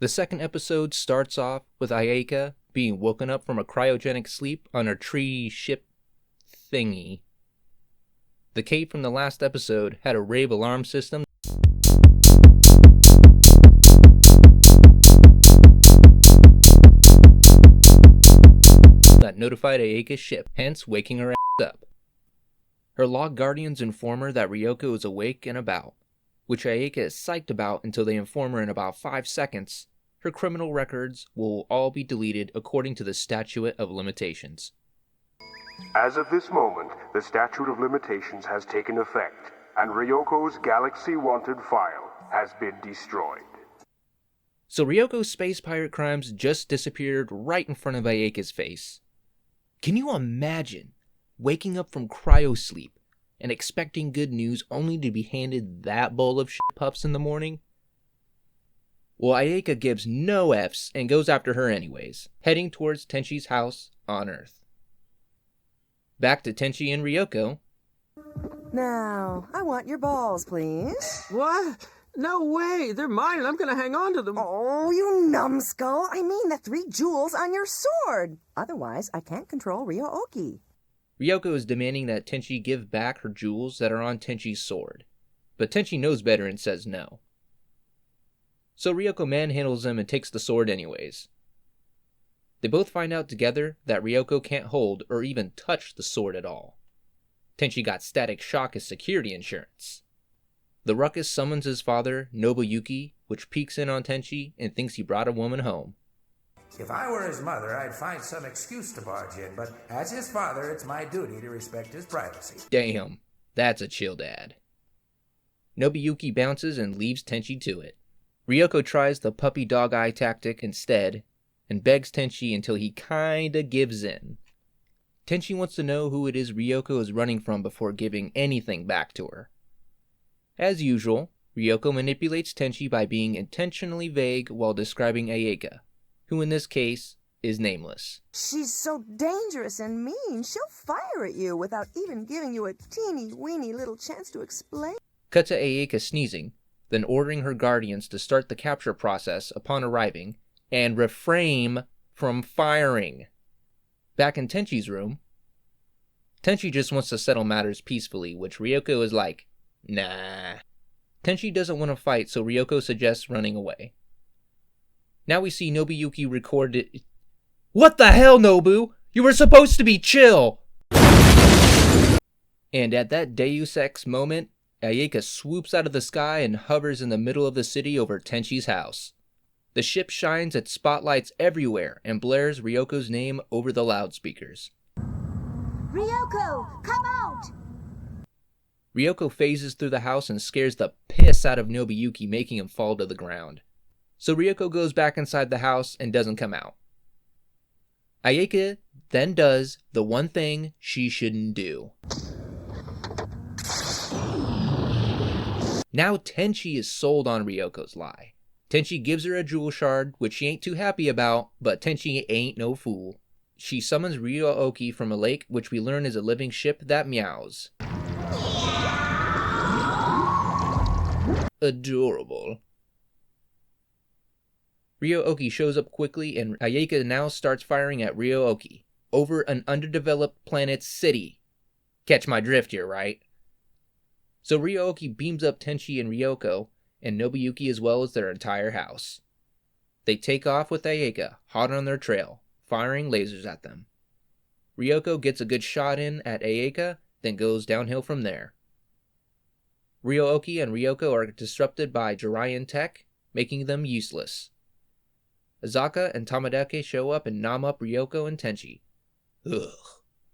The second episode starts off with Ayaka being woken up from a cryogenic sleep on a tree ship thingy. The cave from the last episode had a rave alarm system that notified Ayaka's ship, hence waking her ass up. Her log guardians inform her that Ryoko is awake and about, which Ayaka is psyched about until they inform her in about 5 seconds her criminal records will all be deleted according to the Statute of Limitations. As of this moment, the Statute of Limitations has taken effect, and Ryoko's Galaxy Wanted file has been destroyed. So Ryoko's space pirate crimes just disappeared right in front of Ayaka's face. Can you imagine waking up from cryosleep and expecting good news only to be handed that bowl of shit pups in the morning? Well, Ayaka gives no Fs and goes after her anyways, heading towards Tenchi's house on Earth. Back to Tenchi and Ryoko. Now, I want your balls, please. What? No way! They're mine and I'm gonna hang on to them. Oh, you numbskull! I mean the 3 jewels on your sword! Otherwise, I can't control Ryo-Oki. Ryoko is demanding that Tenchi give back her jewels that are on Tenchi's sword, but Tenchi knows better and says no. So Ryoko manhandles him and takes the sword anyways. They both find out together that Ryoko can't hold or even touch the sword at all. Tenchi got static shock as security insurance. The ruckus summons his father, Nobuyuki, which peeks in on Tenchi and thinks he brought a woman home. If I were his mother, I'd find some excuse to barge in, but as his father, it's my duty to respect his privacy. Damn, that's a chill dad. Nobuyuki bounces and leaves Tenchi to it. Ryoko tries the puppy dog eye tactic instead, and begs Tenchi until he kinda gives in. Tenchi wants to know who it is Ryoko is running from before giving anything back to her. As usual, Ryoko manipulates Tenchi by being intentionally vague while describing Ayaka, who in this case is nameless. She's so dangerous and mean, she'll fire at you without even giving you a teeny-weeny little chance to explain. Cut to Ayaka sneezing, then ordering her guardians to start the capture process upon arriving, and refrain from firing. Back in Tenchi's room, Tenchi just wants to settle matters peacefully, which Ryoko is like, nah. Tenchi doesn't want to fight, so Ryoko suggests running away. Now we see Nobuyuki record it. What the hell, Nobu? You were supposed to be chill! And at that Deus Ex moment, Ayaka swoops out of the sky and hovers in the middle of the city over Tenchi's house. The ship shines its spotlights everywhere and blares Ryoko's name over the loudspeakers. Ryoko, come out! Ryoko phases through the house and scares the piss out of Nobuyuki, making him fall to the ground. So Ryoko goes back inside the house and doesn't come out. Ayaka then does the one thing she shouldn't do. Now Tenchi is sold on Ryoko's lie. Tenchi gives her a jewel shard, which she ain't too happy about, but Tenchi ain't no fool. She summons Ryo-Oki from a lake, which we learn is a living ship that meows. Adorable. Ryo-Oki shows up quickly and Ayaka now starts firing at Ryo-Oki over an underdeveloped planet's city. Catch my drift here, right? So Ryo-Oki beams up Tenchi and Ryoko and Nobuyuki as well as their entire house. They take off with Ayaka, hot on their trail, firing lasers at them. Ryoko gets a good shot in at Ayaka, then goes downhill from there. Ryo-Oki and Ryoko are disrupted by Jiraiyan tech, making them useless. Azaka and Tamadake show up and nom up Ryoko and Tenchi. Ugh.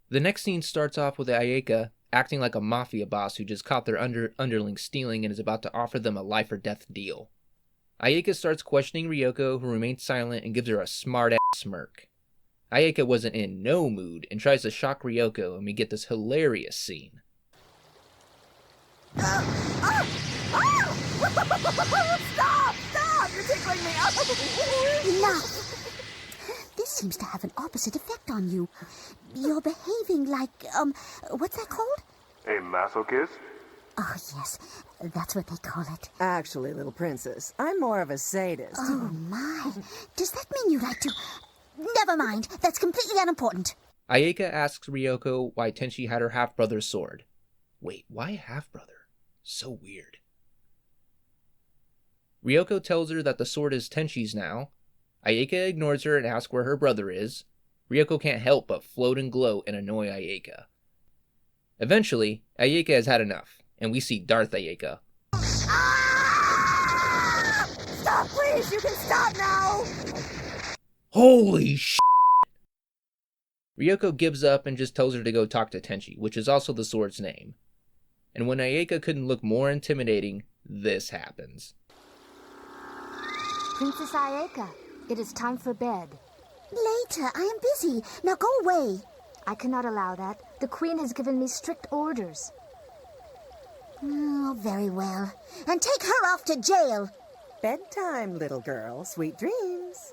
The next scene starts off with Ayaka acting like a mafia boss who just caught their underling stealing and is about to offer them a life or death deal. Ayaka starts questioning Ryoko, who remains silent and gives her a smart-ass smirk. Ayaka wasn't in no mood and tries to shock Ryoko, and we get this hilarious scene. Stop! You're tickling me! Enough! This seems to have an opposite effect on you. You're behaving like, what's that called? A masochist? Oh, yes, that's what they call it. Actually, little princess, I'm more of a sadist. Oh, my. Does that mean you like to... Never mind, that's completely unimportant. Ayeka asks Ryoko why Tenchi had her half-brother's sword. Wait, why half-brother? So weird. Ryoko tells her that the sword is Tenchi's now. Ayeka ignores her and asks where her brother is. Ryoko can't help but float and gloat and annoy Ayeka. Eventually, Ayeka has had enough, and we see Darth Ayeka. Ah! Stop, please! You can stop now! Holy sh**! Ryoko gives up and just tells her to go talk to Tenchi, which is also the sword's name. And when Ayeka couldn't look more intimidating, this happens. Princess Ayeka, it is time for bed. Later, I am busy. Now go away. I cannot allow that. The Queen has given me strict orders. Oh, very well. And take her off to jail. Bedtime, little girl. Sweet dreams.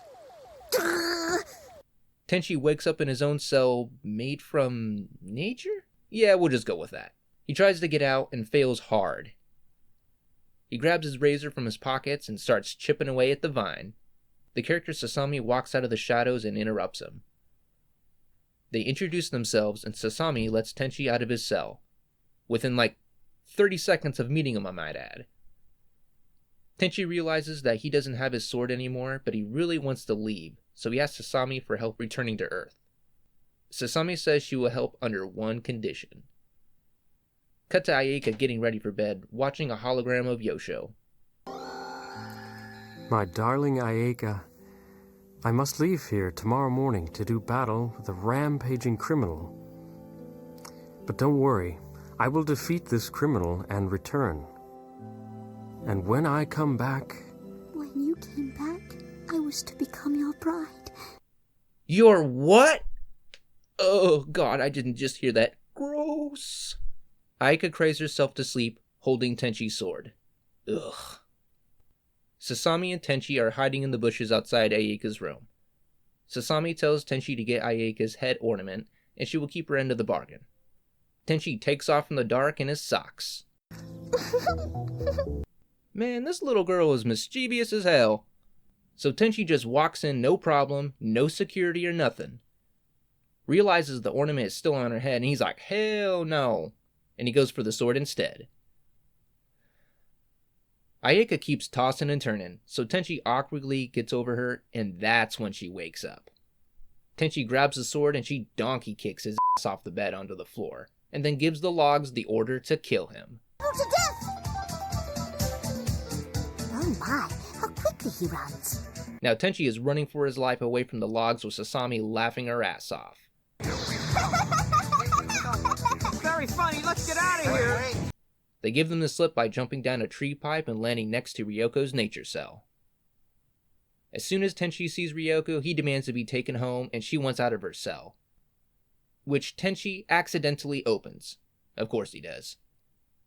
Tenchi wakes up in his own cell made from nature? Yeah, we'll just go with that. He tries to get out and fails hard. He grabs his razor from his pockets and starts chipping away at the vine. The character Sasami walks out of the shadows and interrupts him. They introduce themselves and Sasami lets Tenchi out of his cell. Within 30 seconds of meeting him, I might add. Tenchi realizes that he doesn't have his sword anymore, but he really wants to leave, so he asks Sasami for help returning to Earth. Sasami says she will help under one condition. Cut to Ayeka getting ready for bed, watching a hologram of Yosho. My darling Ayeka, I must leave here tomorrow morning to do battle with a rampaging criminal. But don't worry, I will defeat this criminal and return. And when I come back... When you came back, I was to become your bride. Your what? Oh god, I didn't just hear that. Gross. Ayeka cries herself to sleep, holding Tenchi's sword. Ugh. Sasami and Tenchi are hiding in the bushes outside Ayeka's room. Sasami tells Tenchi to get Ayeka's head ornament, and she will keep her end of the bargain. Tenchi takes off in the dark in his socks. Man, this little girl is mischievous as hell. So Tenchi just walks in, no problem, no security or nothing. Realizes the ornament is still on her head, and he's like, hell no. And he goes for the sword instead. Ayeka keeps tossing and turning, so Tenchi awkwardly gets over her, and that's when she wakes up. Tenchi grabs the sword and she donkey kicks his ass off the bed onto the floor, and then gives the logs the order to kill him. To death! Oh my, how quickly he runs. Now Tenchi is running for his life away from the logs with Sasami laughing her ass off. Very funny, let's get out of here! They give them the slip by jumping down a tree pipe and landing next to Ryoko's nature cell. As soon as Tenchi sees Ryoko, he demands to be taken home and she wants out of her cell. Which Tenchi accidentally opens. Of course he does.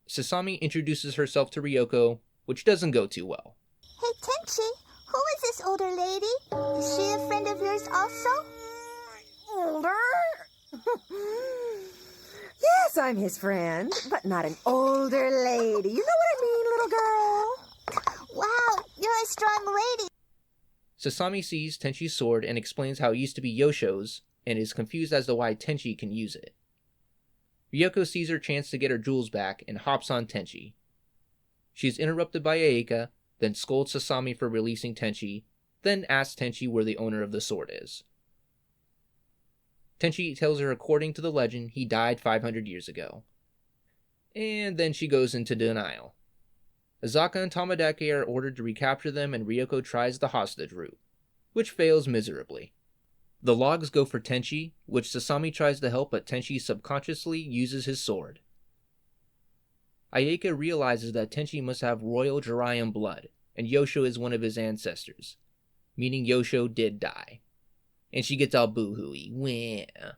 Sasami introduces herself to Ryoko, which doesn't go too well. Hey, Tenchi, who is this older lady? Is she a friend of yours also? Older? Yes, I'm his friend, but not an older lady. You know what I mean, little girl? Wow, you're a strong lady. Sasami sees Tenchi's sword and explains how it used to be Yosho's, and is confused as to why Tenchi can use it. Ryoko sees her chance to get her jewels back and hops on Tenchi. She is interrupted by Ayeka, then scolds Sasami for releasing Tenchi, then asks Tenchi where the owner of the sword is. Tenchi tells her according to the legend he died 500 years ago. And then she goes into denial. Azaka and Tomadake are ordered to recapture them and Ryoko tries the hostage route, which fails miserably. The logs go for Tenchi, which Sasami tries to help but Tenchi subconsciously uses his sword. Ayeka realizes that Tenchi must have royal Jiraiya blood, and Yosho is one of his ancestors, meaning Yosho did die. And she gets all boo-hooey. Wah.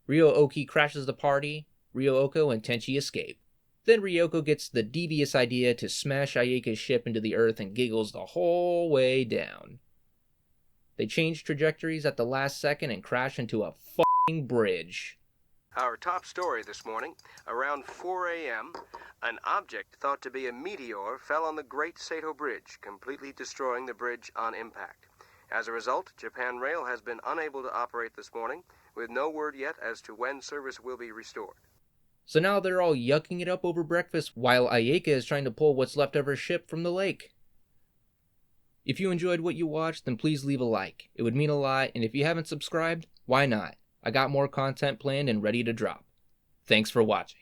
Ryo-Oki crashes the party, Ryo-Oko and Tenchi escape. Then Ryoko gets the devious idea to smash Ayeka's ship into the earth and giggles the whole way down. They change trajectories at the last second and crash into a f***ing bridge. Our top story this morning, around 4 a.m., an object thought to be a meteor fell on the Great Sato Bridge, completely destroying the bridge on impact. As a result, Japan Rail has been unable to operate this morning, with no word yet as to when service will be restored. So now they're all yucking it up over breakfast while Ayeka is trying to pull what's left of her ship from the lake. If you enjoyed what you watched, then please leave a like. It would mean a lot, and if you haven't subscribed, why not? I got more content planned and ready to drop. Thanks for watching.